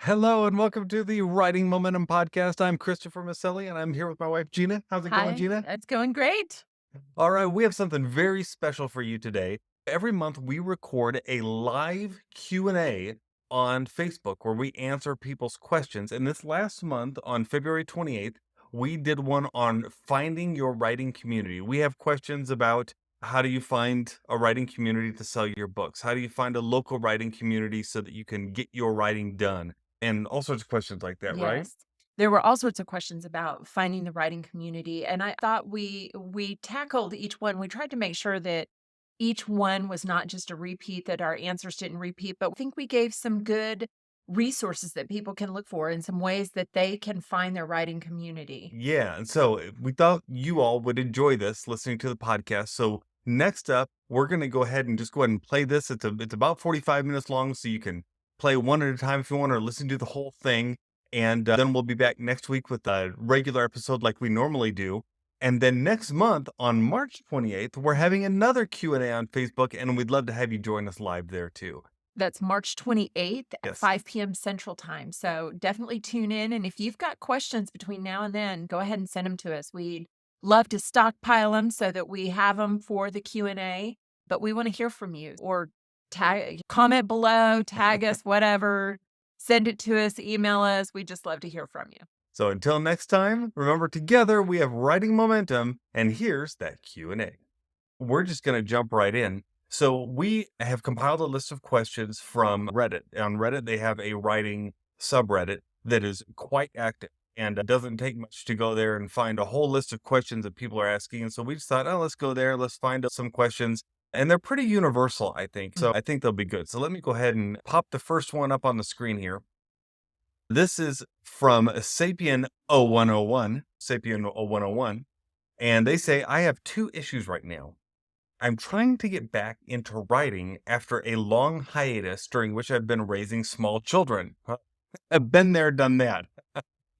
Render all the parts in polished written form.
Hello and welcome to the Writing Momentum Podcast. I'm Christopher Maselli and I'm here with my wife Gina. How's it going, Hi, Gina? it's going great. All right, we have something very special for you today. Every month we record a live Q&A on Facebook where we answer people's questions. And this last month on February 28th, we did one on finding your writing community. We have questions about how do you find a writing community to sell your books? How do you find a local writing community so that you can get your writing done? And all sorts of questions like that, right? Yes. There were all sorts of questions about finding the writing community, and I thought we tackled each one. We tried to make sure that each one was not just a repeat, that our answers didn't repeat, but I think we gave some good resources that people can look for and some ways that they can find their writing community. Yeah, and so we thought you all would enjoy this listening to the podcast. So next up, we're going to go ahead and play this. It's about 45 minutes long, so you can play one at a time if you want, or listen to the whole thing. And then we'll be back next week with a regular episode like we normally do. And then next month on March 28th, we're having another Q&A on Facebook, and we'd love to have you join us live there too. That's March 28th at Yes. 5 p.m. Central Time. So definitely tune in. And if you've got questions between now and then, go ahead and send them to us. We'd love to stockpile them so that we have them for the Q&A, but we want to hear from you, or comment below, tag us, whatever, send it to us, email us. We just love to hear from you. So until next time, remember, together we have writing momentum, and here's that Q&A. We're just going to jump right in. So we have compiled a list of questions from Reddit. On Reddit, they have a writing subreddit that is quite active, and it doesn't take much to go there and find a whole list of questions that people are asking. And so we just thought, oh, let's go there. Let's find out some questions. And they're pretty universal, I think. So I think they'll be good. So let me go ahead and pop the first one up on the screen here. This is from Sapien01, Sapien01. And they say, I have two issues right now. I'm trying to get back into writing after a long hiatus during which I've been raising small children. I've been there, done that.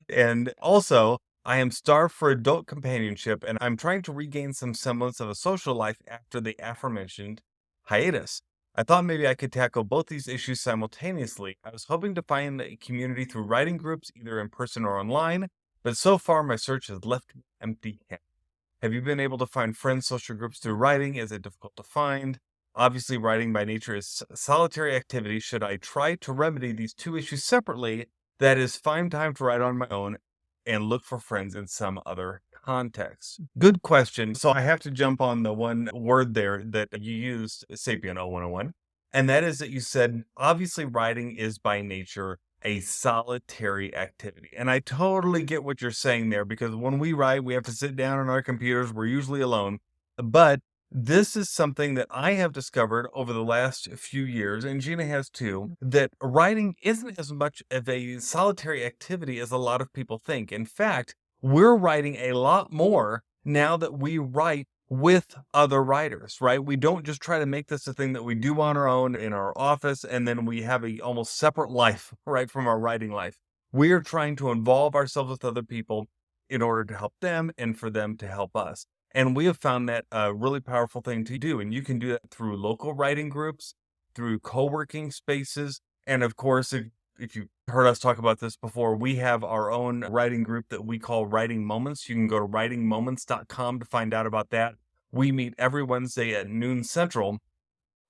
And also, I am starved for adult companionship, and I'm trying to regain some semblance of a social life after the aforementioned hiatus. I thought maybe I could tackle both these issues simultaneously. I was hoping to find a community through writing groups, either in person or online, but so far my search has left me empty-handed. Have you been able to find friends, social groups through writing? Is it difficult to find? Obviously, writing by nature is a solitary activity. Should I try to remedy these two issues separately? That is, find time to write on my own and look for friends in some other context. Good question. So I have to jump on the one word there that you used, Sapien 0101, and that is that you said, obviously, writing is by nature a solitary activity. And I totally get what you're saying there, because when we write, we have to sit down on our computers. We're usually alone. But this is something that I have discovered over the last few years, and Gina has too, that writing isn't as much of a solitary activity as a lot of people think. In fact, we're writing a lot more now that we write with other writers, right? We don't just try to make this a thing that we do on our own in our office and then we have a almost separate life, right, from our writing life. We are trying to involve ourselves with other people in order to help them and for them to help us. And we have found that a really powerful thing to do. And you can do that through local writing groups, through co-working spaces, and of course, if you've heard us talk about this before, we have our own writing group that we call Writing Moments. You can go to writingmoments.com to find out about that. We meet every Wednesday at noon Central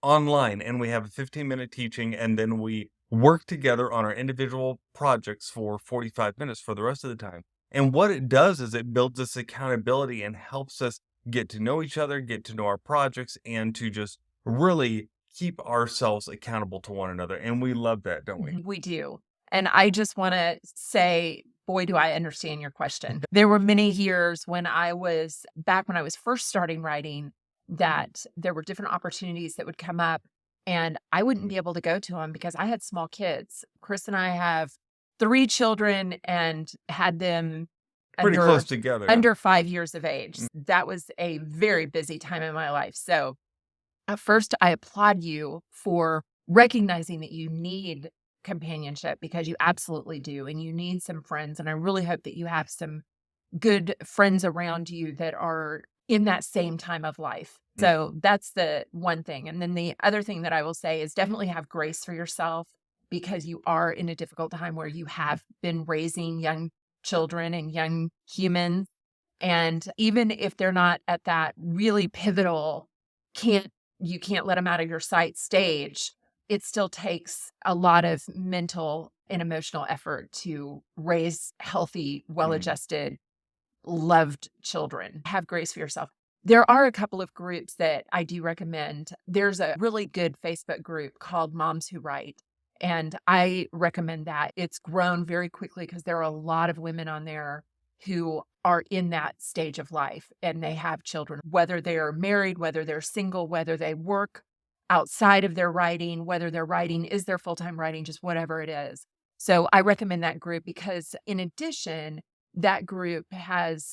online, and we have a 15-minute teaching, and then we work together on our individual projects for 45 minutes for the rest of the time. And what it does is it builds this accountability and helps us get to know each other, get to know our projects, and to just really keep ourselves accountable to one another. And we love that, don't we? We do. And I just want to say, boy, do I understand your question. There were many years when I was first starting writing, that there were different opportunities that would come up and I wouldn't be able to go to them because I had small kids. Chris and I have 3 children and had them Pretty close together. under 5 years of age. That was a very busy time in my life. So at first, I applaud you for recognizing that you need companionship, because you absolutely do. And you need some friends. And I really hope that you have some good friends around you that are in that same time of life. So that's the one thing. And then the other thing that I will say is definitely have grace for yourself. because you are in a difficult time where you have been raising young children and young humans. And even if they're not at that really pivotal, you can't let them out of your sight stage, it still takes a lot of mental and emotional effort to raise healthy, well-adjusted, loved children. Have grace for yourself. There are a couple of groups that I do recommend. There's a really good Facebook group called Moms Who Write, and I recommend that. It's grown very quickly because there are a lot of women on there who are in that stage of life and they have children, whether they are married, whether they're single, whether they work outside of their writing, whether their writing is their full-time writing, just whatever it is. So I recommend that group because in addition, that group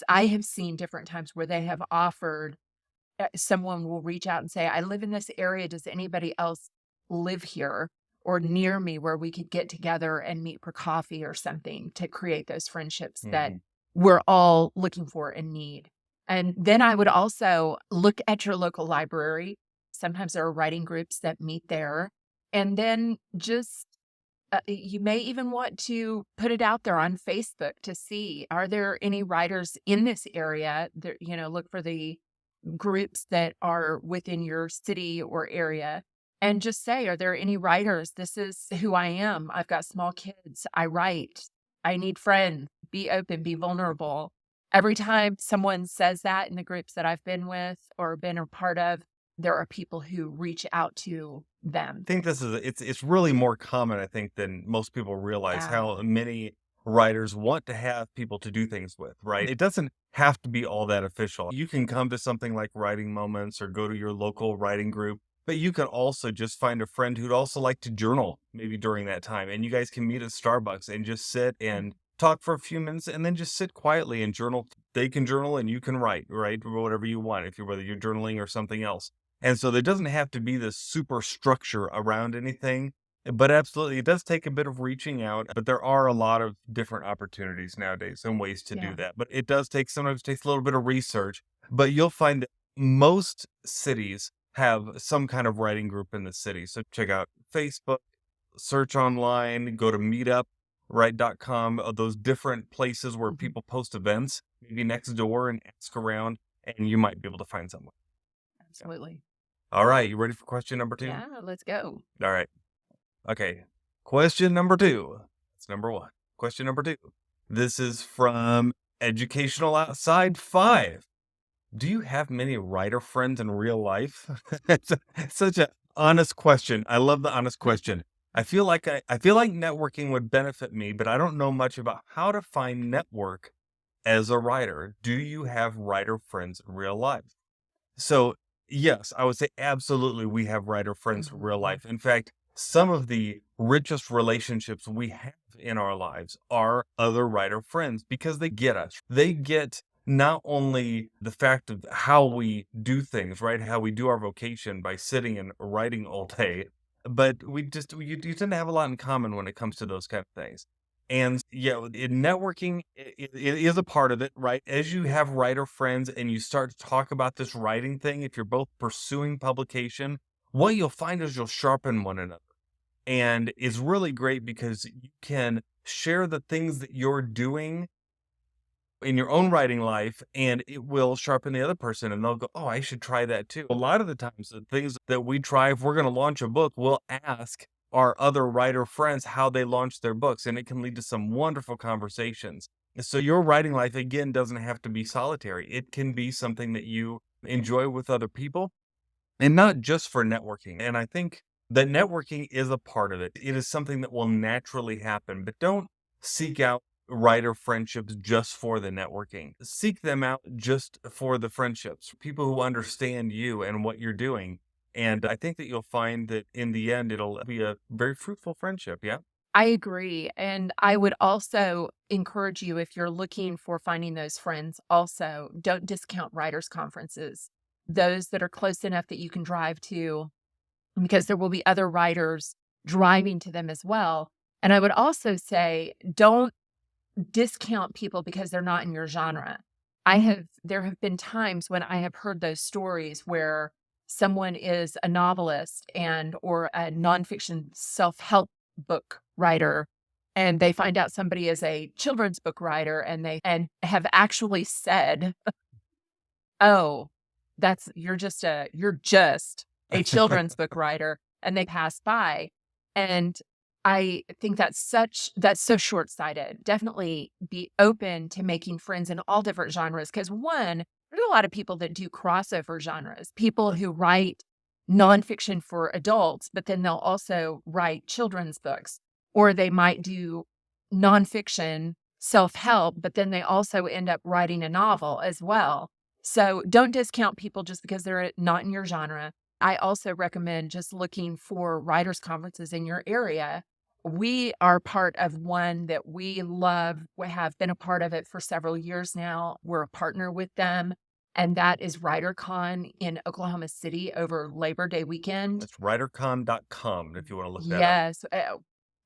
I have seen different times where they have offered, someone will reach out and say, I live in this area. Does anybody else live here or near me where we could get together and meet for coffee or something to create those friendships that we're all looking for and need. And then I would also look at your local library. Sometimes there are writing groups that meet there. And then just you may even want to put it out there on Facebook to see, are there any writers in this area? There, look for the groups that are within your city or area and just say, are there any writers? This is who I am. I've got small kids. I write. I need friends. Be open, be vulnerable. Every time someone says that in the groups that I've been with or been a part of, there are people who reach out to them. I think it's really more common, I think, than most people realize Yeah. how many writers want to have people to do things with, right? It doesn't have to be all that official. You can come to something like Writing Moments or go to your local writing group, but you can also just find a friend who'd also like to journal maybe during that time. And you guys can meet at Starbucks and just sit and talk for a few minutes and then just sit quietly and journal. They can journal and you can write, right? Whatever you want, whether you're journaling or something else. And so there doesn't have to be this super structure around anything, but absolutely it does take a bit of reaching out. But there are a lot of different opportunities nowadays and ways to do that. But it does sometimes takes a little bit of research, but you'll find that most cities have some kind of writing group in the city. So check out Facebook, search online, go to meetup.com, those different places where people post events, maybe next door, and ask around, and you might be able to find someone. Absolutely. All right. You ready for question number 2? Yeah, let's go. All right. Okay. Question number 2. That's number 1. Question number 2. This is from Educational Outside 5. Do you have many writer friends in real life? It's such an honest question. I love the honest question. I feel like networking would benefit me, but I don't know much about how to find network as a writer. Do you have writer friends in real life? So, yes, I would say absolutely we have writer friends in real life. In fact, some of the richest relationships we have in our lives are other writer friends because they get us. They get not only the fact of how we do things, right? How we do our vocation by sitting and writing all day, but you tend to have a lot in common when it comes to those kind of things. And yeah, in networking, it is a part of it, right? As you have writer friends and you start to talk about this writing thing, if you're both pursuing publication, what you'll find is you'll sharpen one another. And it's really great because you can share the things that you're doing in your own writing life, and it will sharpen the other person, and they'll go, oh, I should try that too. A lot of the times, the things that we try, if we're going to launch a book, we'll ask our other writer friends how they launched their books, and it can lead to some wonderful conversations. So your writing life, again, doesn't have to be solitary. It can be something that you enjoy with other people, and not just for networking. And I think that networking is a part of it. It is something that will naturally happen, but don't seek out writer friendships just for the networking. Seek them out just for the friendships, people who understand you and what you're doing. And I think that you'll find that in the end, it'll be a very fruitful friendship. Yeah. I agree. And I would also encourage you, if you're looking for finding those friends, also don't discount writers' conferences, those that are close enough that you can drive to, because there will be other writers driving to them as well. And I would also say, don't discount people because they're not in your genre. There have been times when I have heard those stories where someone is a novelist or a nonfiction self-help book writer and they find out somebody is a children's book writer and have actually said, "Oh, you're just a children's book writer," and they pass by. And I think that's so short-sighted. Definitely be open to making friends in all different genres. Because one, there's a lot of people that do crossover genres, people who write nonfiction for adults, but then they'll also write children's books, or they might do nonfiction self-help, but then they also end up writing a novel as well. So don't discount people just because they're not in your genre. I also recommend just looking for writers' conferences in your area. We are part of one that we love. We have been a part of it for several years now. We're a partner with them, and that is WriterCon in Oklahoma City over Labor Day weekend. That's writercon.com if you want to look that up.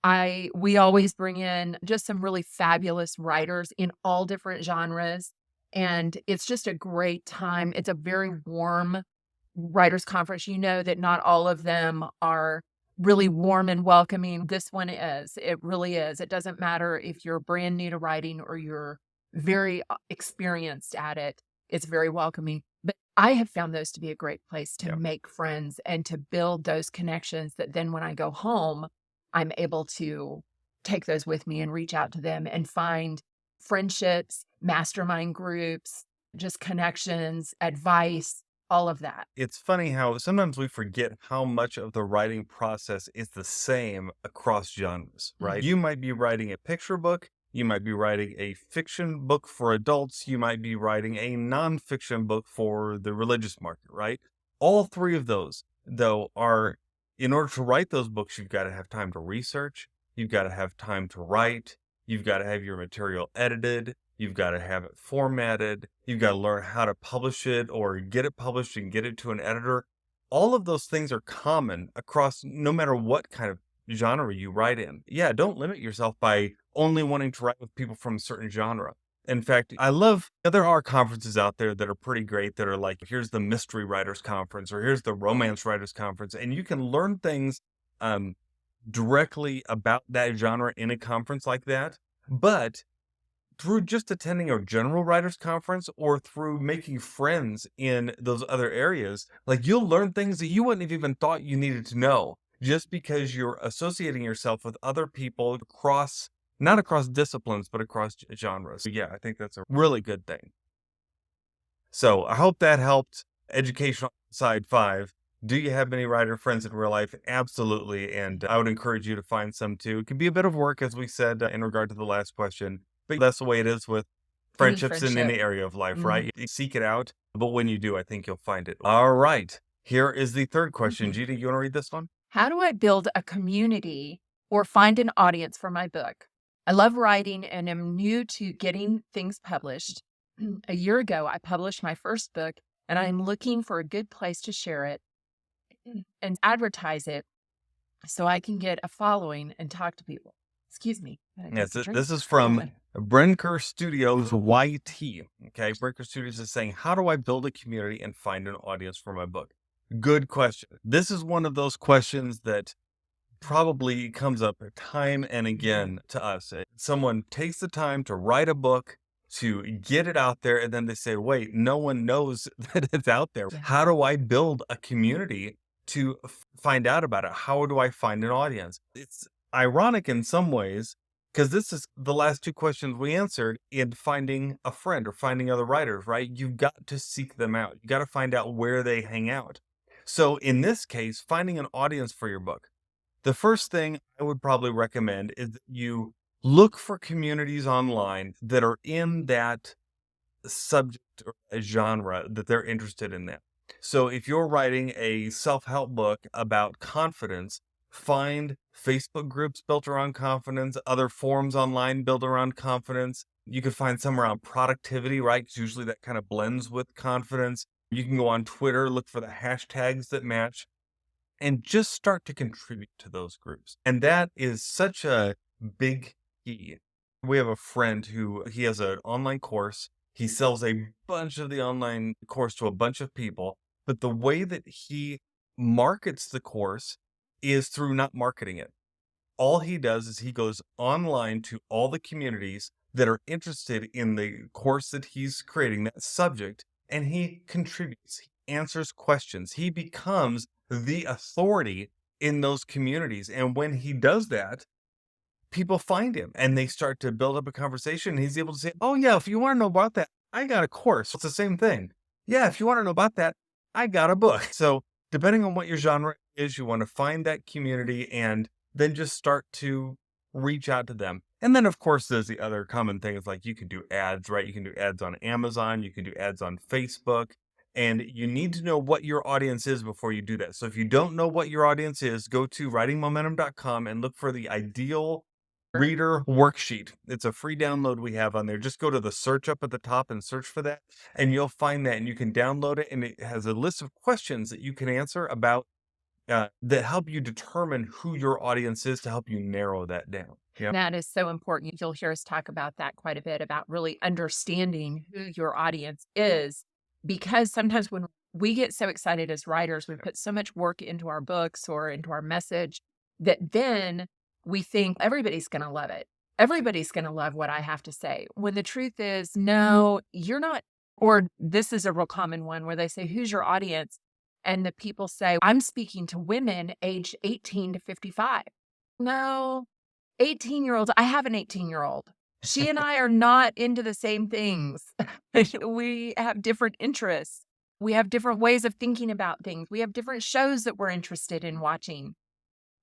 Yes. We always bring in just some really fabulous writers in all different genres, and it's just a great time. It's a very warm writers conference. You know that not all of them are really warm and welcoming. This one is. It really is. It doesn't matter if you're brand new to writing or you're very experienced at it. It's very welcoming. But I have found those to be a great place to make friends and to build those connections that then when I go home, I'm able to take those with me and reach out to them and find friendships, mastermind groups, just connections, advice, all of that. It's funny how sometimes we forget how much of the writing process is the same across genres, right? You might be writing a picture book. You might be writing a fiction book for adults. You might be writing a nonfiction book for the religious market, right? All three of those, though, in order to write those books, you've got to have time to research. You've got to have time to write. You've got to have your material edited. You've got to have it formatted. You've got to learn how to publish it or get it published and get it to an editor. All of those things are common across no matter what kind of genre you write in. Yeah, don't limit yourself by only wanting to write with people from a certain genre. In fact, there are conferences out there that are pretty great that are like, here's the mystery writers conference or here's the romance writers conference. And you can learn things directly about that genre in a conference like that. But through just attending a general writers conference or through making friends in those other areas, like you'll learn things that you wouldn't have even thought you needed to know just because you're associating yourself with other people not across disciplines, but across genres. So yeah, I think that's a really good thing. So I hope that helped. Educational side 5. Do you have many writer friends in real life? Absolutely. And I would encourage you to find some too. It can be a bit of work, as we said in regard to the last question, but that's the way it is with friendships in any area of life, right? You seek it out, but when you do, I think you'll find it. All right. Here is the third question. Gina, you want to read this one? How do I build a community or find an audience for my book? I love writing and am new to getting things published. A year ago, I published my first book, and I'm looking for a good place to share it and advertise it so I can get a following and talk to people. Excuse me. Yes, this is from Brinker Studios YT. Okay, Brinker Studios is saying, how do I build a community and find an audience for my book? Good question. This is one of those questions that probably comes up time and again to us. Someone takes the time to write a book, to get it out there, and then they say, wait, no one knows that it's out there. How do I build a community to find out about it? How do I find an audience? It's ironic in some ways, because this is the last two questions we answered in finding a friend or finding other writers, right? You've got to seek them out. You got to find out where they hang out. So in this case, finding an audience for your book, the first thing I would probably recommend is that you look for communities online that are in that subject or a genre that they're interested in that. So if you're writing a self-help book about confidence, find Facebook groups built around confidence, other forums online built around confidence. You can find some around productivity, right? Because usually that kind of blends with confidence. You can go on Twitter, look for the hashtags that match, and just start to contribute to those groups. And that is such a big key. We have a friend he has an online course. He sells a bunch of the online course to a bunch of people, but the way that he markets the course is through not marketing it. all he does is he goes online to all the communities that are interested in the course that he's creating, that subject, and he contributes, he answers questions. He becomes the authority in those communities. And when he does that, people find him and they start to build up a conversation. He's able to say, "Oh, yeah, if you want to know about that, I got a course." It's the same thing. "Yeah, if you want to know about that, I got a book." So, depending on what your genre is, you want to find that community and then just start to reach out to them. And then, of course, there's the other common things like you can do ads, right? You can do ads on Amazon, you can do ads on Facebook. And you need to know what your audience is before you do that. So if you don't know what your audience is, go to writingmomentum.com and look for the ideal reader worksheet. It's a free download we have on there. Just go to the search up at the top and search for that, and you'll find that, and you can download it. And it has a list of questions that you can answer about that help you determine who your audience is to help you narrow that down. Yeah. That is so important. You'll hear us talk about that quite a bit, about really understanding who your audience is, because sometimes when we get so excited as writers, we put so much work into our books or into our message that then we think everybody's going to love it. Everybody's going to love what I have to say. When the truth is, no, you're not. Or this is a real common one where they say, "Who's your audience?" And the people say, "I'm speaking to women aged 18 to 55. No, 18-year-olds. I have an 18-year-old. She and I are not into the same things. We have different interests. We have different ways of thinking about things. We have different shows that we're interested in watching.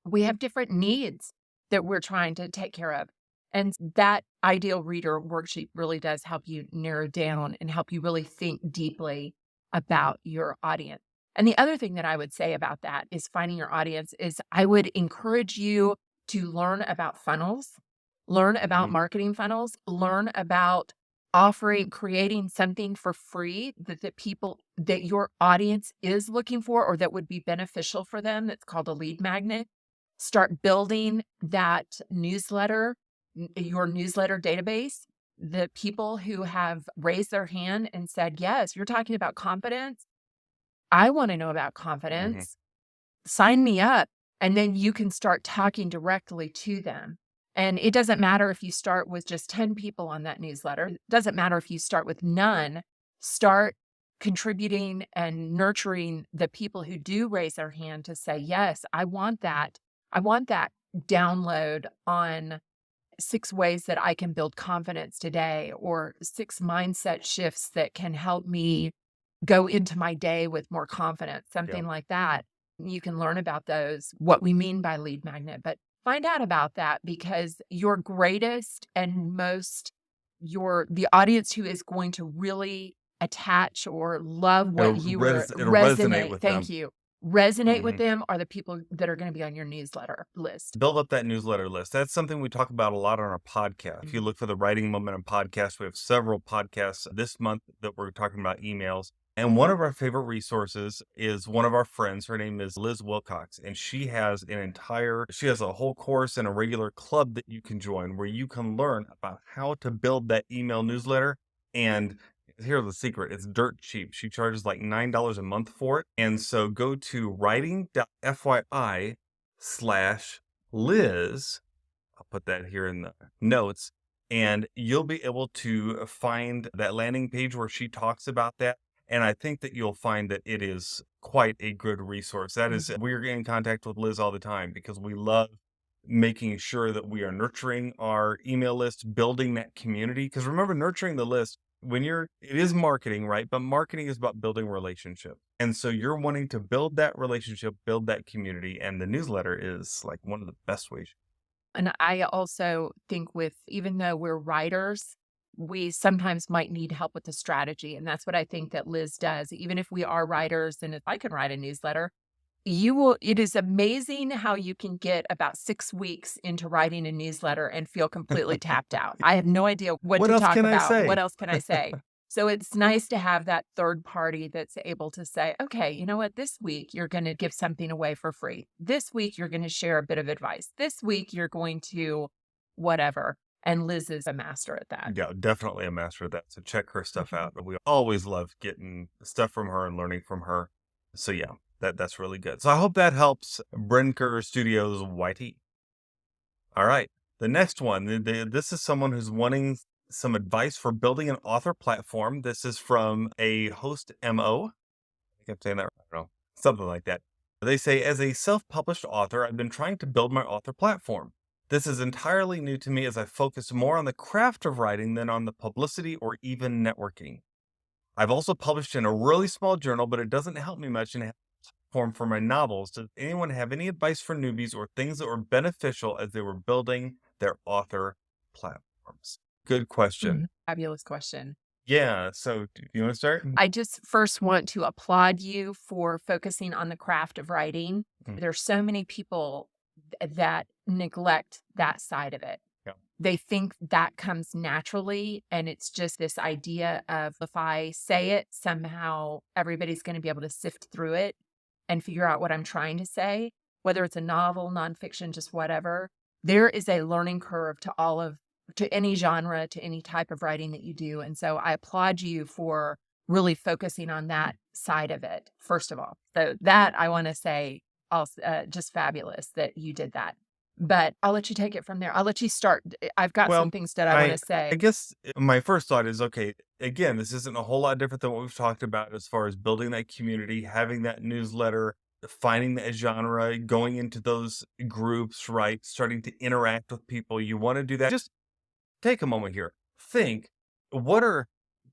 We have different needs that we're trying to take care of." And that ideal reader worksheet really does help you narrow down and help you really think deeply about your audience. And the other thing that I would say about that is finding your audience is I would encourage you to learn about funnels, learn about marketing funnels, learn about creating something for free that the people that your audience is looking for or that would be beneficial for them. That's called a lead magnet. Start building that newsletter, your newsletter database. The people who have raised their hand and said, "Yes, you're talking about confidence. I want to know about confidence. Sign me up." And then you can start talking directly to them. And it doesn't matter if you start with just 10 people on that newsletter. It doesn't matter if you start with none. Start contributing and nurturing the people who do raise their hand to say, "Yes, I want that. I want that download on 6 ways that I can build confidence today, or 6 mindset shifts that can help me go into my day with more confidence," something like that. You can learn about those, what we mean by lead magnet, but find out about that, because your greatest and the audience who is going to really attach or love what It'll resonate with them. Thank you. Resonate with them are the people that are going to be on your newsletter list. Build up that newsletter list. That's something we talk about a lot on our podcast. If you look for the Writing Momentum podcast, we have several podcasts this month that we're talking about emails. And one of our favorite resources is one of our friends. Her name is Liz Wilcox, and she has a whole course and a regular club that you can join where you can learn about how to build that email newsletter. And here's the secret. It's dirt cheap. She charges like $9 a month for it. And so go to writing.fyi/Liz. I'll put that here in the notes, and you'll be able to find that landing page where she talks about that. And I think that you'll find that it is quite a good resource. We're in contact with Liz all the time because we love making sure that we are nurturing our email list, building that community. Because remember, nurturing the list, it is marketing, right? But marketing is about building relationship. And so you're wanting to build that relationship, build that community. And the newsletter is like one of the best ways. And I also think even though we're writers, we sometimes might need help with the strategy. And that's what I think that Liz does. Even if we are writers, and if I can write a newsletter, it is amazing how you can get about 6 weeks into writing a newsletter and feel completely tapped out. I have no idea what to talk about. What else can I say? So it's nice to have that third party that's able to say, "Okay, you know what? This week you're going to give something away for free. This week you're going to share a bit of advice. This week you're going to whatever." And Liz is a master at that. Yeah, definitely a master at that. So check her stuff out. We always love getting stuff from her and learning from her. So yeah, that's really good. So I hope that helps Brinker Studios YT. All right. The next one, this is someone who's wanting some advice for building an author platform. This is from a host MO. I kept saying that, I don't know, something like that. They say, as a self-published author, I've been trying to build my author platform. This is entirely new to me as I focus more on the craft of writing than on the publicity or even networking. I've also published in a really small journal, but it doesn't help me much in having a platform for my novels. Does anyone have any advice for newbies or things that were beneficial as they were building their author platforms? Good question. Fabulous question. Yeah. So do you want to start? I just first want to applaud you for focusing on the craft of writing. Mm. There's so many people that neglect that side of it. Yeah. They think that comes naturally, and it's just this idea of if I say it, somehow everybody's going to be able to sift through it and figure out what I'm trying to say, whether it's a novel, nonfiction, just whatever. There is a learning curve to any genre, to any type of writing that you do. And so I applaud you for really focusing on that side of it, first of all. So that I want to say also just fabulous that you did that. But I'll let you take it from there. I'll let you start. I've got Well, some things that I want to I say. guess my first thought is, okay, again, this isn't a whole lot different than what we've talked about as far as building that community, having that newsletter, finding that genre, going into those groups, right? Starting to interact with people. You want to do that. Just take a moment here. Think, what are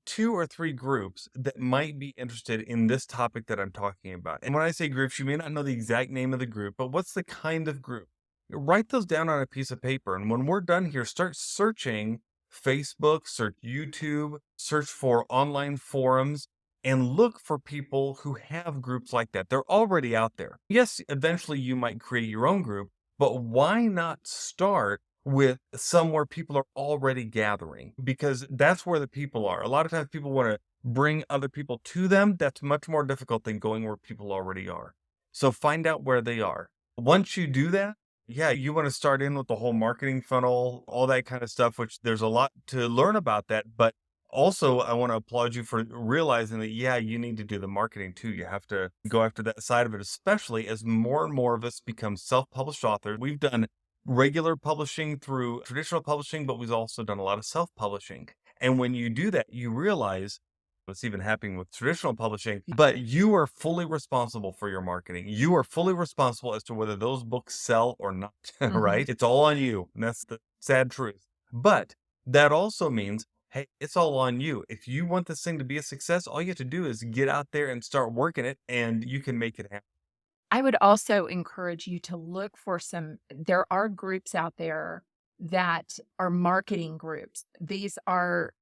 2 or 3 groups that might be interested in this topic that I'm talking about? And when I say groups, you may not know the exact name of the group, but what's the kind of group? Write those down on a piece of paper. And when we're done here, start searching Facebook, search YouTube, search for online forums, and look for people who have groups like that. They're already out there. Yes, eventually you might create your own group, but why not start with somewhere people are already gathering? Because that's where the people are. A lot of times people want to bring other people to them. That's much more difficult than going where people already are. So find out where they are. Once you do that, yeah, you want to start in with the whole marketing funnel, all that kind of stuff, which there's a lot to learn about that. But also, I want to applaud you for realizing that, yeah, you need to do the marketing too. You have to go after that side of it, especially as more and more of us become self-published authors. We've done regular publishing through traditional publishing, but we've also done a lot of self-publishing. And when you do that, you realize what's even happening with traditional publishing, but you are fully responsible for your marketing. You are fully responsible as to whether those books sell or not, right? It's all on you. And that's the sad truth. But that also means, hey, it's all on you. If you want this thing to be a success, all you have to do is get out there and start working it, and you can make it happen. I would also encourage you to look for there are groups out there that are marketing groups. These are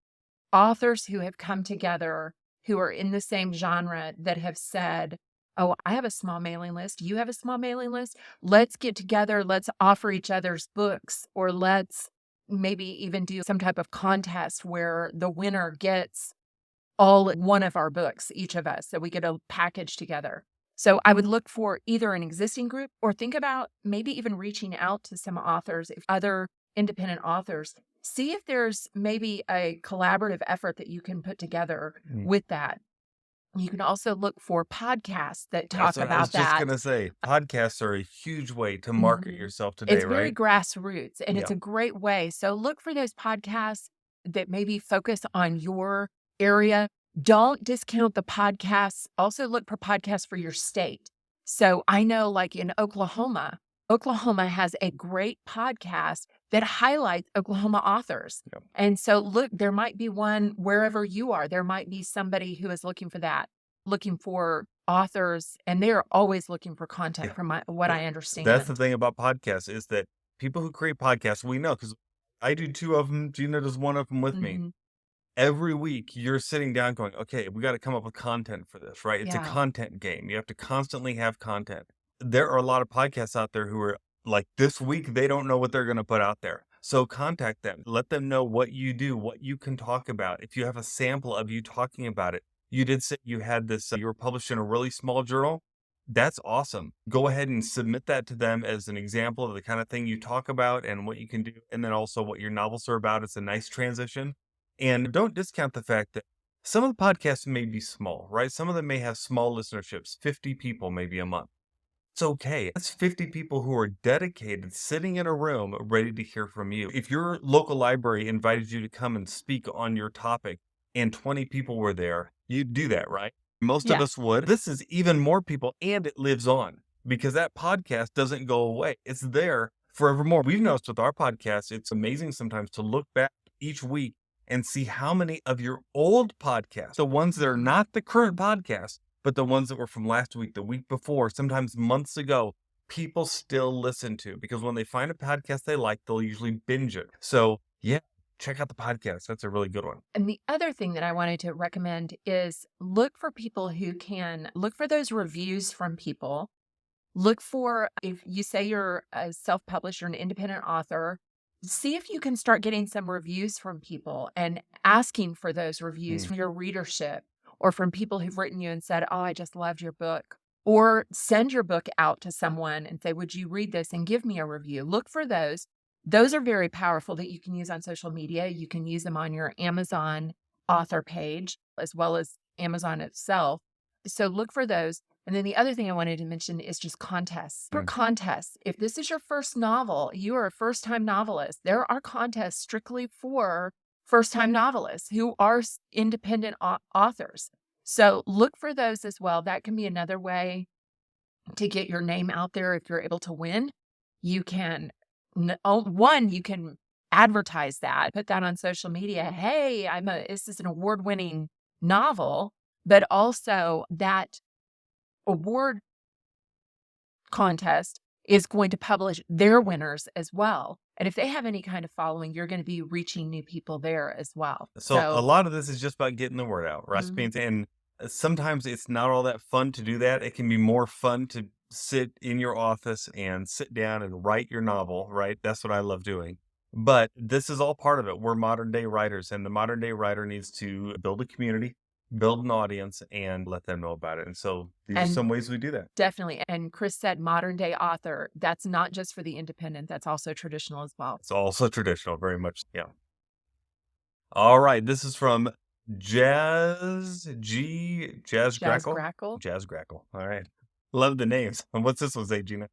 authors who have come together who are in the same genre that have said, oh, I have a small mailing list. You have a small mailing list. Let's get together. Let's offer each other's books, or let's maybe even do some type of contest where the winner gets all one of our books, each of us. So we get a package together. So I would look for either an existing group, or think about maybe even reaching out to some authors, if other independent authors. See if there's maybe a collaborative effort that you can put together with that. You can also look for podcasts that talk That's what I about was just that. going to say. Podcasts are a huge way to market yourself today, It's very right? grassroots, and it's Yeah. a great way. So look for those podcasts that maybe focus on your area. Don't discount the podcasts. Also look for podcasts for your state. So I know, like in Oklahoma has a great podcast that highlights Oklahoma authors. Yep. And so look, there might be one wherever you are. There might be somebody who is looking for that, looking for authors, and they're always looking for content, Yeah. from what I understand. That's the thing about podcasts, is that people who create podcasts, we know, because I do 2 of them. Gina does 1 of them with me. Every week you're sitting down going, okay, we got to come up with content for this, right? It's a Yeah. content game. You have to constantly have content. There are a lot of podcasts out there who are like, this week, they don't know what they're going to put out there. So contact them, let them know what you do, what you can talk about. If you have a sample of you talking about it, you did say you had this, you were published in a really small journal. That's awesome. Go ahead and submit that to them as an example of the kind of thing you talk about and what you can do. And then also what your novels are about. It's a nice transition. And don't discount the fact that some of the podcasts may be small, right? Some of them may have small listenerships, 50 people maybe a month. It's okay. That's 50 people who are dedicated, sitting in a room, ready to hear from you. If your local library invited you to come and speak on your topic and 20 people were there, you'd do that, right? Most of Yeah. us would. This is even more people, and it lives on because that podcast doesn't go away. It's there forevermore. We've noticed with our podcast, it's amazing sometimes to look back each week and see how many of your old podcasts, the ones that are not the current podcast, but the ones that were from last week, the week before, sometimes months ago, people still listen to, because when they find a podcast they like, they'll usually binge it. So yeah, check out the podcast. That's a really good one. And the other thing that I wanted to recommend is look for people who can look for those reviews from people. Look for, if you say you're a self-published or an independent author, see if you can start getting some reviews from people and asking for those reviews from your readership or from people who've written you and said, "Oh, I just loved your book." Or send your book out to someone and say, "Would you read this and give me a review?" Look for those. Those are very powerful that you can use on social media. You can use them on your Amazon author page as well as Amazon itself. So look for those. And then the other thing I wanted to mention is just contests. For contests, if this is your first novel, you are a first-time novelist, there are contests strictly for first-time novelists who are independent authors. So look for those as well. That can be another way to get your name out there if you're able to win. You can, you can advertise that, put that on social media. Hey, this is an award-winning novel, but also that award contest is going to publish their winners as well. And if they have any kind of following, you're going to be reaching new people there as well. So a lot of this is just about getting the word out, right? And sometimes it's not all that fun to do that. It can be more fun to sit in your office and sit down and write your novel, right? That's what I love doing. But this is all part of it. We're modern day writers, and the modern day writer needs to build a community, build an audience, and let them know about it. And so these are some ways we do that. Definitely. And Chris said modern day author. That's not just for the independent. That's also traditional as well. It's also traditional, very much. Yeah. All right. This is from Jazz Grackle. Jazz Grackle. All right. Love the names. And what's this one say, Gina?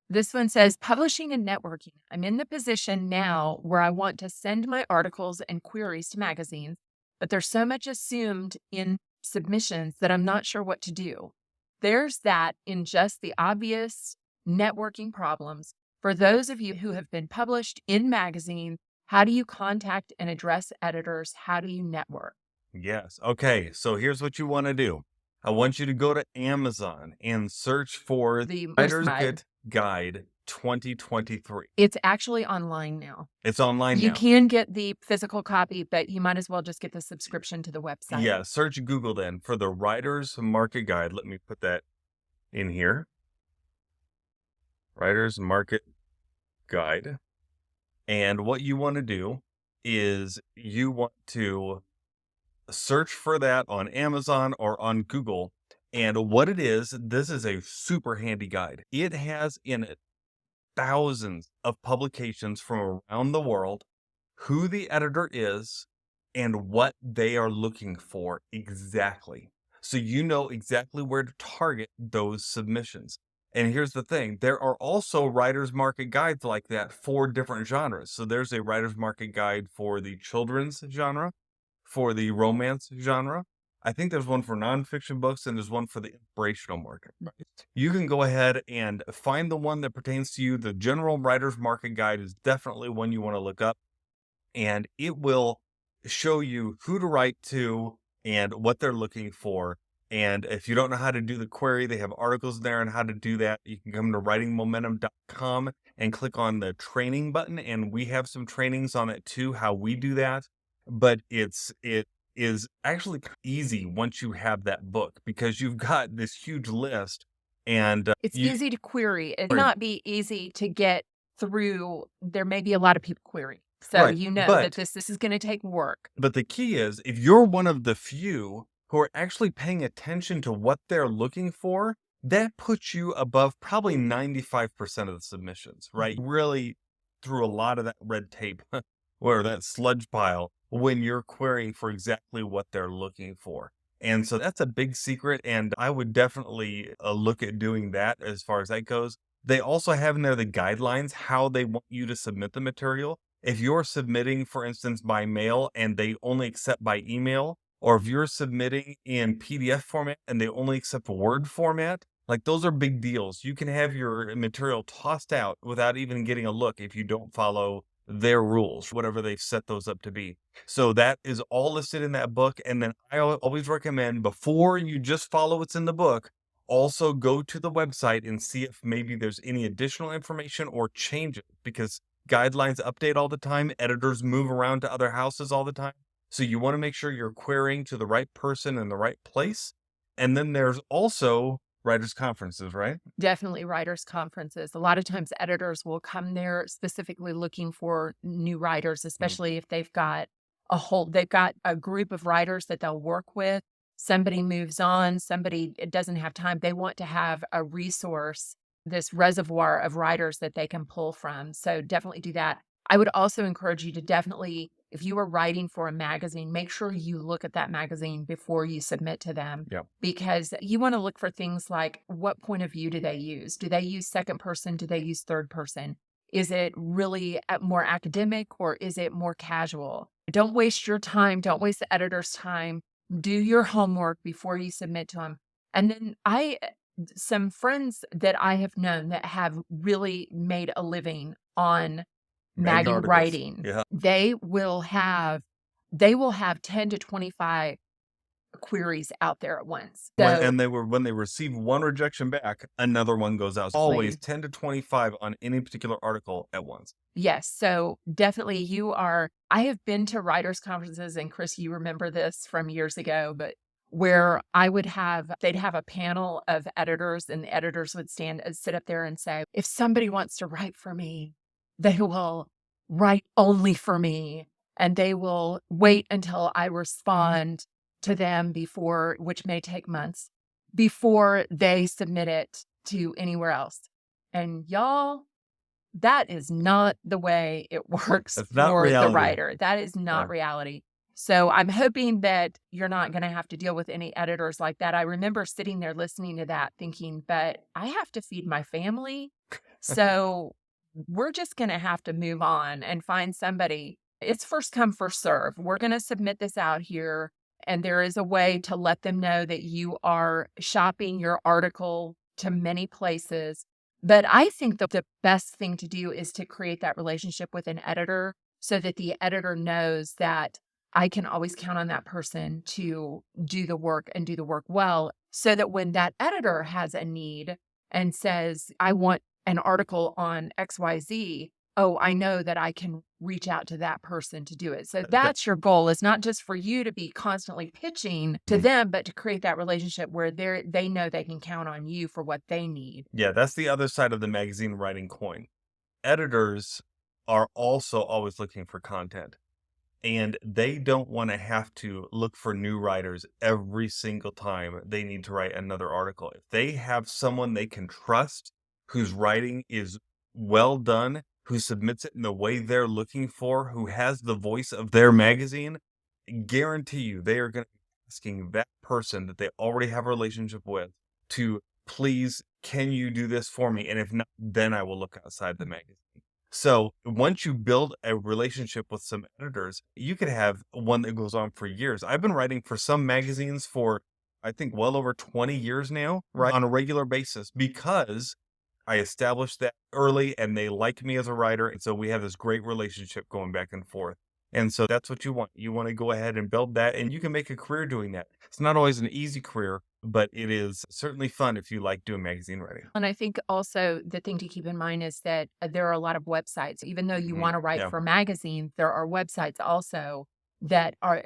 This one says, publishing and networking. I'm in the position now where I want to send my articles and queries to magazines, but there's so much assumed in submissions that I'm not sure what to do. There's that in just the obvious networking problems. For those of you who have been published in magazines, how do you contact and address editors? How do you network? Yes. Okay. So here's what you want to do. I want you to go to Amazon and search for the Writer's Guide 2023. It's actually online now. It's online now. You can get the physical copy, but you might as well just get the subscription to the website. Yeah, search Google then for the Writer's Market Guide. Let me put that in here. Writer's Market Guide. And what you want to do is you want to search for that on Amazon or on Google. And what it is, this is a super handy guide. It has in it thousands of publications from around the world, who the editor is, and what they are looking for exactly. So you know exactly where to target those submissions. And here's the thing, there are also writer's market guides like that for different genres. So there's a writer's market guide for the children's genre, for the romance genre. I think there's one for nonfiction books, and there's one for the inspirational market. You can go ahead and find the one that pertains to you. The general writer's market guide is definitely one you want to look up, and it will show you who to write to and what they're looking for. And if you don't know how to do the query, they have articles there on how to do that. You can come to writingmomentum.com and click on the training button, and we have some trainings on it too, how we do that. But it is actually easy once you have that book, because you've got this huge list, and it's easy to query. It not be easy to get through. There may be a lot of people querying. So you know that this is going to take work. But the key is, if you're one of the few who are actually paying attention to what they're looking for, that puts you above probably 95% of the submissions, right? Really through a lot of that red tape or that sludge pile when you're querying for exactly what they're looking for. And so that's a big secret. And I would definitely look at doing that as far as that goes. They also have in there the guidelines, how they want you to submit the material. If you're submitting, for instance, by mail and they only accept by email, or if you're submitting in PDF format and they only accept Word format, like those are big deals. You can have your material tossed out without even getting a look if you don't follow their rules, whatever they've set those up to be. So that is all listed in that book. And then I always recommend, before you just follow what's in the book, also go to the website and see if maybe there's any additional information or changes, because guidelines update all the time. Editors move around to other houses all the time. So you want to make sure you're querying to the right person in the right place. And then there's also writers' conferences, right? Definitely writers' conferences. A lot of times editors will come there specifically looking for new writers, especially if they've got a group of writers that they'll work with. Somebody moves on, somebody it doesn't have time. They want to have a resource, this reservoir of writers that they can pull from. So definitely do that. I would also encourage you to definitely, if you are writing for a magazine, make sure you look at that magazine before you submit to them. Yeah. Because you want to look for things like, what point of view do they use? Do they use second person? Do they use third person? Is it really more academic or is it more casual? Don't waste your time. Don't waste the editor's time. Do your homework before you submit to them. And then some friends that I have known that have really made a living on Maggie articles. writing, Yeah. they will have 10 to 25 queries out there at once. So, And when they receive one rejection back, another one goes out. Always 10 to 25 on any particular article at once. yes. So definitely I have been to writers' conferences, and Chris, you remember this from years ago, but where they'd have a panel of editors, and the editors would sit up there and say, if somebody wants to write for me, they will write only for me, and they will wait until I respond to them which may take months, before they submit it to anywhere else. And y'all, that is not the way it works That's not for the reality. writer. That is not reality. So I'm hoping that you're not going to have to deal with any editors like that. I remember sitting there listening to that thinking, but I have to feed my family. So we're just going to have to move on and find somebody. It's first come, first serve. We're going to submit this out here. And there is a way to let them know that you are shopping your article to many places. But I think the best thing to do is to create that relationship with an editor so that the editor knows that I can always count on that person to do the work and do the work well, so that when that editor has a need and says, I want an article on XYZ, oh, I know that I can reach out to that person to do it. So that's your goal, is not just for you to be constantly pitching to them, but to create that relationship where they know they can count on you for what they need. Yeah, that's the other side of the magazine writing coin. Editors are also always looking for content, and they don't want to have to look for new writers every single time they need to write another article. If they have someone they can trust whose writing is well done, who submits it in the way they're looking for, who has the voice of their magazine, guarantee you they are going to be asking that person that they already have a relationship with to, please, can you do this for me? And if not, then I will look outside the magazine. So once you build a relationship with some editors, you could have one that goes on for years. I've been writing for some magazines for, I think, well over 20 years now, right, on a regular basis, because I established that early and they like me as a writer. And so we have this great relationship going back and forth. And so that's what you want. You want to go ahead and build that, and you can make a career doing that. It's not always an easy career, but it is certainly fun if you like doing magazine writing. And I think also the thing to keep in mind is that there are a lot of websites. Even though you want to write for magazines, there are websites also that are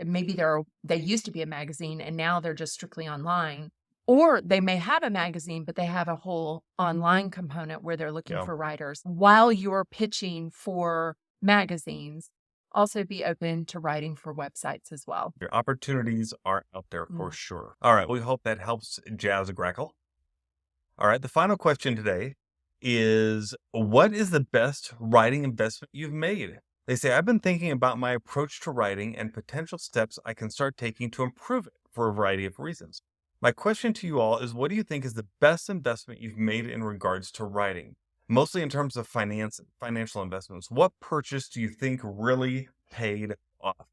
they used to be a magazine and now they're just strictly online. Or they may have a magazine, but they have a whole online component where they're looking for writers. While you're pitching for magazines, also be open to writing for websites as well. Your opportunities are out there for sure. All right. We hope that helps Jazz Grackle. All right. The final question today is, what is the best writing investment you've made? They say, I've been thinking about my approach to writing and potential steps I can start taking to improve it. for a variety of reasons. My question to you all is, what do you think is the best investment you've made in regards to writing? Mostly in terms of financial investments. What purchase do you think really paid off?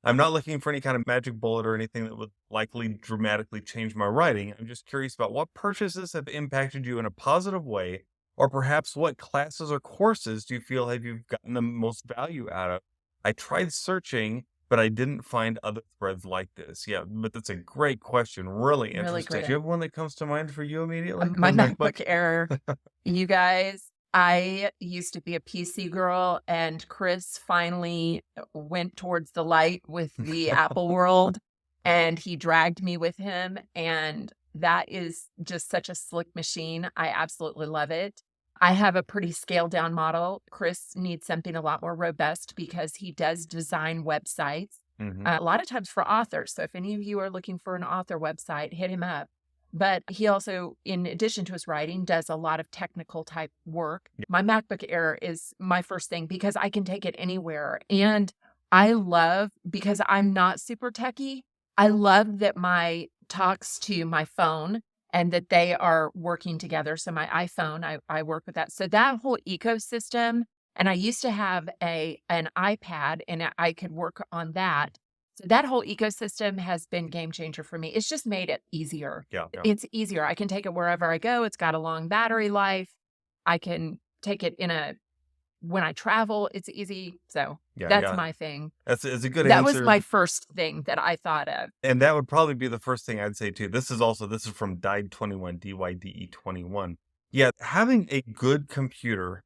I'm not looking for any kind of magic bullet or anything that would likely dramatically change my writing. I'm just curious about what purchases have impacted you in a positive way, or perhaps what classes or courses do you feel have you gotten the most value out of? I tried searching, but I didn't find other threads like this. Yeah, but that's a great question. Really Really interesting. great. Do you have one that comes to mind for you immediately? My MacBook Air. You guys, I used to be a PC girl, and Chris finally went towards the light with the Apple world, and he dragged me with him. And that is just such a slick machine. I absolutely love it. I have a pretty scaled down model. Chris needs something a lot more robust because he does design websites, a lot of times for authors. So if any of you are looking for an author website, hit him up. But he also, in addition to his writing, does a lot of technical type work. Yeah. My MacBook Air is my first thing because I can take it anywhere. And I love, because I'm not super techie, I love that my talks to my phone and that they are working together. So my iPhone, I work with that. So that whole ecosystem, and I used to have an iPad and I could work on that. So that whole ecosystem has been game changer for me. It's just made it easier. Yeah. It's easier. I can take it wherever I go. It's got a long battery life. I can take it when I travel, it's easy. So that's my thing. It's a good That answer. was my first thing that I thought of. And that would probably be the first thing I'd say too. This is from Dyde21, DYDE21. Yeah, having a good computer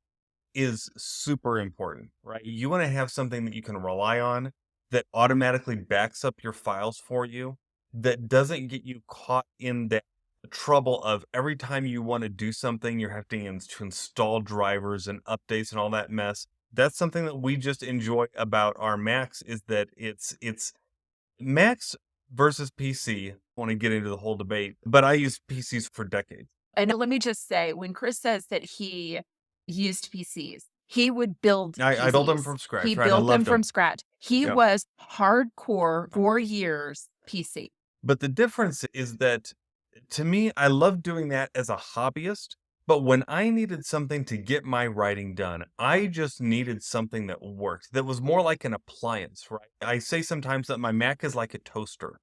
is super important, right? You want to have something that you can rely on, that automatically backs up your files for you, that doesn't get you caught in that trouble of every time you want to do something, you're having to install drivers and updates and all that mess. That's something that we just enjoy about our Macs, is that it's Macs versus PC. I want to get into the whole debate, but I used PCs for decades. And let me just say, when Chris says that he used PCs, he would build I built them PCs. from scratch. He right? I built them loved from scratch. He Yeah. was hardcore 4 years PC. But the difference is that, to me, I love doing that as a hobbyist. But when I needed something to get my writing done, I just needed something that worked, that was more like an appliance, right? I say sometimes that my Mac is like a toaster.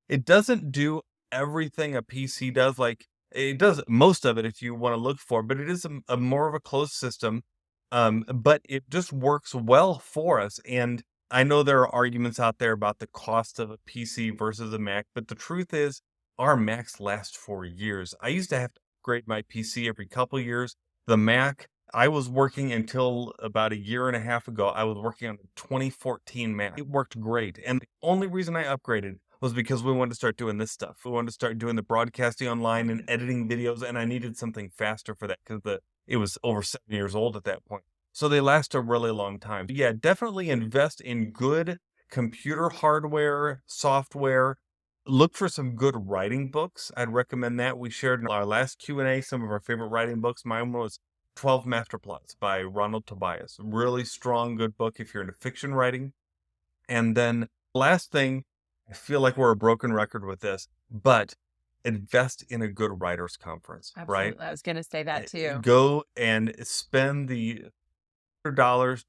It doesn't do everything a PC does. Like, it does most of it if you want to look for, but it is a more of a closed system. But it just works well for us. And I know there are arguments out there about the cost of a PC versus a Mac, but the truth is our Macs last for years. I used to have to upgrade my PC every couple years. The Mac, I was working until about a year and a half ago. I was working on a 2014 Mac. It worked great. And the only reason I upgraded was because we wanted to start doing this stuff. We wanted to start doing the broadcasting online and editing videos, and I needed something faster for that because it was over 7 years old at that point. So they last a really long time. But yeah, definitely invest in good computer hardware, software. Look for some good writing books. I'd recommend that. We shared in our last Q&A some of our favorite writing books. Mine was 12 Master Plots by Ronald Tobias. Really strong, good book if you're into fiction writing. And then last thing, I feel like we're a broken record with this, but invest in a good writers conference, right? Absolutely. I was going to say that too. Go and spend the $100,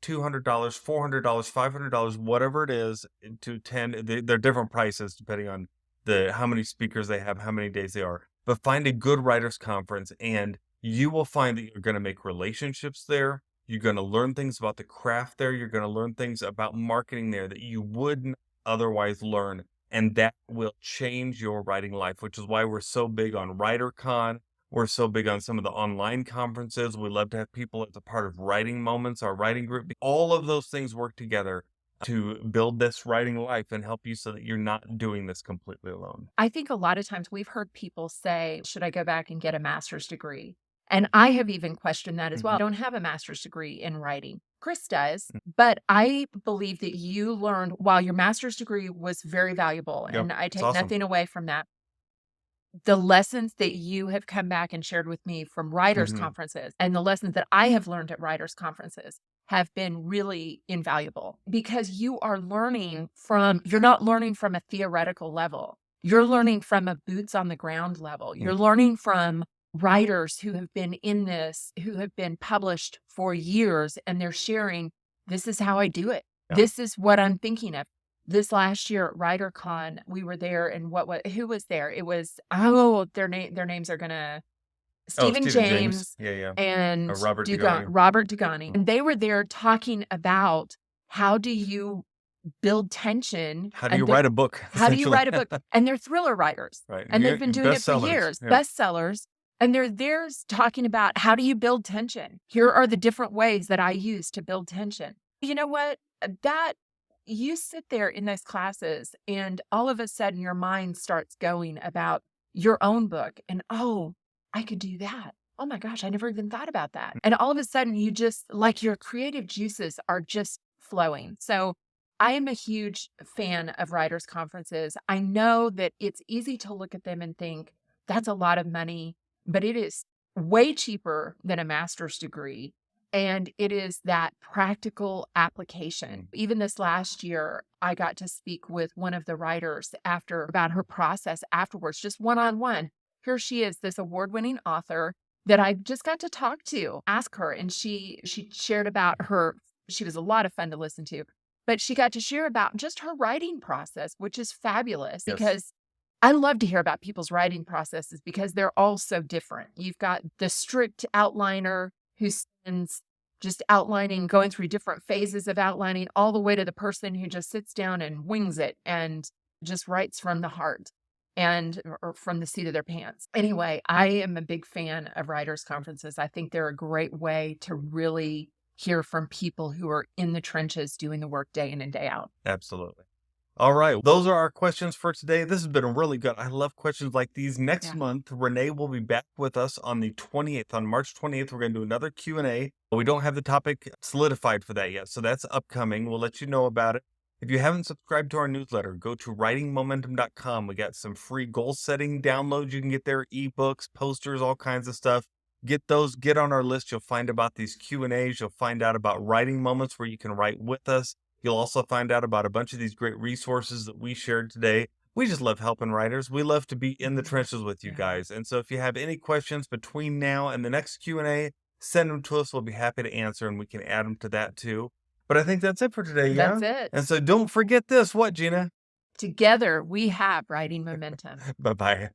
$200, $400, $500, whatever it is, to attend. They're different prices depending on how many speakers they have, how many days they are. But find a good writers conference, and you will find that you're going to make relationships there. You're going to learn things about the craft there. You're going to learn things about marketing there that you wouldn't otherwise learn. And that will change your writing life, which is why we're so big on WriterCon. We're so big on some of the online conferences. We love to have people as a part of Writing Moments, our writing group. All of those things work together to build this writing life and help you so that you're not doing this completely alone. I think a lot of times we've heard people say, should I go back and get a master's degree? And I have even questioned that as well. I don't have a master's degree in writing. Chris does, but I believe that you learned, while your master's degree was very valuable, Yep, and I it's take awesome. nothing away from that, the lessons that you have come back and shared with me from writers' conferences and the lessons that I have learned at writers' conferences have been really invaluable, because you are learning you're not learning from a theoretical level. You're learning from a boots on the ground level. You're learning from writers who have been in this, who have been published for years, and they're sharing, this is how I do it. Yeah. This is what I'm thinking of. This last year at WriterCon, we were there, and who was there? It was, their names are gonna, Stephen James Yeah. and Robert Dugani. Robert Dugani. And they were there talking about how do you build tension? How do you write a book? How do you write a book? And they're thriller writers. Right. And they've been doing it for years, bestsellers. And they're there talking about how do you build tension? Here are the different ways that I use to build tension. You know what? That you sit there in those classes and all of a sudden your mind starts going about your own book and, oh, I could do that. Oh my gosh, I never even thought about that. And all of a sudden you just like your creative juices are just flowing. So I am a huge fan of writers' conferences. I know that it's easy to look at them and think that's a lot of money, but it is way cheaper than a master's degree. And it is that practical application. Even this last year, I got to speak with one of the writers about her process afterwards, just one-on-one. Here she is, this award-winning author that I just got to talk to, ask her. And she shared about she was a lot of fun to listen to, but she got to share about just her writing process, which is fabulous because I love to hear about people's writing processes because they're all so different. You've got the strict outliner who spends just outlining, going through different phases of outlining, all the way to the person who just sits down and wings it and just writes from the heart or from the seat of their pants. Anyway, I am a big fan of writers' conferences. I think they're a great way to really hear from people who are in the trenches doing the work day in and day out. Absolutely. All right. Those are our questions for today. This has been really good. I love questions like these. Next month, Renee will be back with us on the 28th. On March 28th, we're going to do another Q&A. We don't have the topic solidified for that yet, so that's upcoming. We'll let you know about it. If you haven't subscribed to our newsletter, go to writingmomentum.com. We got some free goal setting downloads. You can get there, ebooks, posters, all kinds of stuff. Get those, get on our list. You'll find about these Q&As. You'll find out about writing moments where you can write with us. You'll also find out about a bunch of these great resources that we shared today. We just love helping writers. We love to be in the trenches with you guys. And so if you have any questions between now and the next Q&A, send them to us. We'll be happy to answer, and we can add them to that too. But I think that's it for today. Yeah? That's it. And so don't forget this. What, Gina? Together, we have writing momentum. Bye-bye.